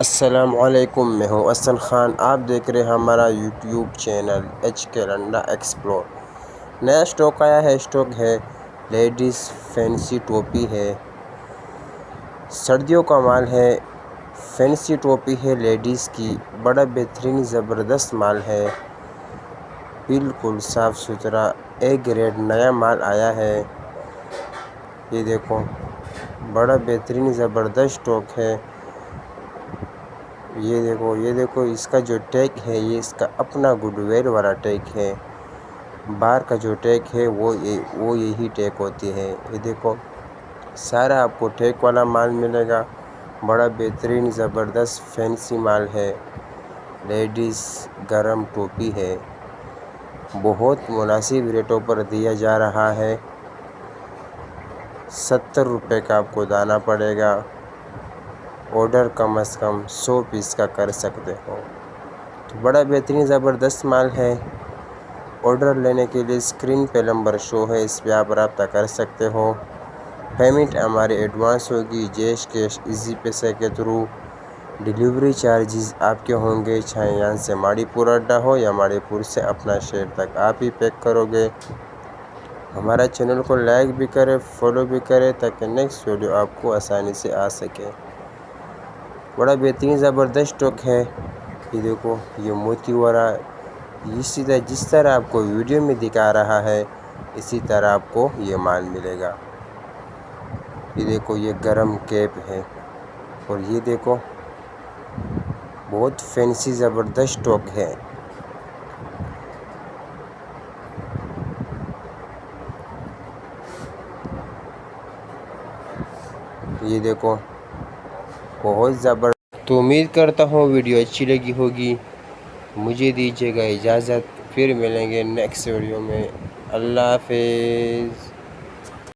السلام علیکم، میں ہوں اسد خان۔ آپ دیکھ رہے ہیں ہمارا یوٹیوب چینل ایچ کے لنڈا ایکسپلور۔ نیا سٹاک آیا ہے، سٹاک ہے لیڈیز فینسی ٹوپی ہے، سردیوں کا مال ہے، فینسی ٹوپی ہے لیڈیز کی، بڑا بہترین زبردست مال ہے، بالکل صاف ستھرا اے گریڈ نیا مال آیا ہے۔ یہ دیکھو، بڑا بہترین زبردست سٹاک ہے۔ یہ دیکھو اس کا جو ٹیگ ہے، یہ اس کا اپنا گڈ ویل والا ٹیگ ہے۔ باہر کا جو ٹیگ ہے وہ یہی ٹیگ ہوتی ہے۔ یہ دیکھو، سارا آپ کو ٹیگ والا مال ملے گا۔ بڑا بہترین زبردست فینسی مال ہے، لیڈیز گرم ٹوپی ہے، بہت مناسب ریٹوں پر دیا جا رہا ہے۔ 70 روپے کا آپ کو دینا پڑے گا۔ آرڈر کم از کم 100 پیس کا کر سکتے ہو۔ بڑا بہترین زبردست مال ہے۔ آرڈر لینے کے لیے اسکرین پہ نمبر شو ہے، اس پہ آپ رابطہ کر سکتے ہو۔ پیمنٹ ہماری ایڈوانس ہوگی، جیش کیش ایزی پیسے کے تھرو۔ ڈیلیوری چارجز آپ کے ہوں گے، چاہے یہاں سے ماڑی پور اڈا ہو یا ماڑی پور سے اپنا شہر تک آپ ہی پیک کرو گے۔ ہمارا چینل کو لائک بھی کرے، فالو بھی کرے، تاکہ نیکسٹ ویڈیو آپ کو آسانی سے آ سکے۔ بڑا بہترین زبردست سٹاک ہے۔ یہ دیکھو، یہ موتی والا، جس طرح آپ کو ویڈیو میں دکھا رہا ہے اسی طرح آپ کو یہ مال ملے گا۔ یہ دیکھو، یہ گرم کیپ ہے، اور یہ دیکھو بہت فینسی زبردست سٹاک ہے۔ یہ دیکھو، بہت زبردست۔ تو امید کرتا ہوں ویڈیو اچھی لگی ہوگی۔ مجھے دیجیے گا اجازت، پھر ملیں گے نیکسٹ ویڈیو میں۔ اللہ حافظ۔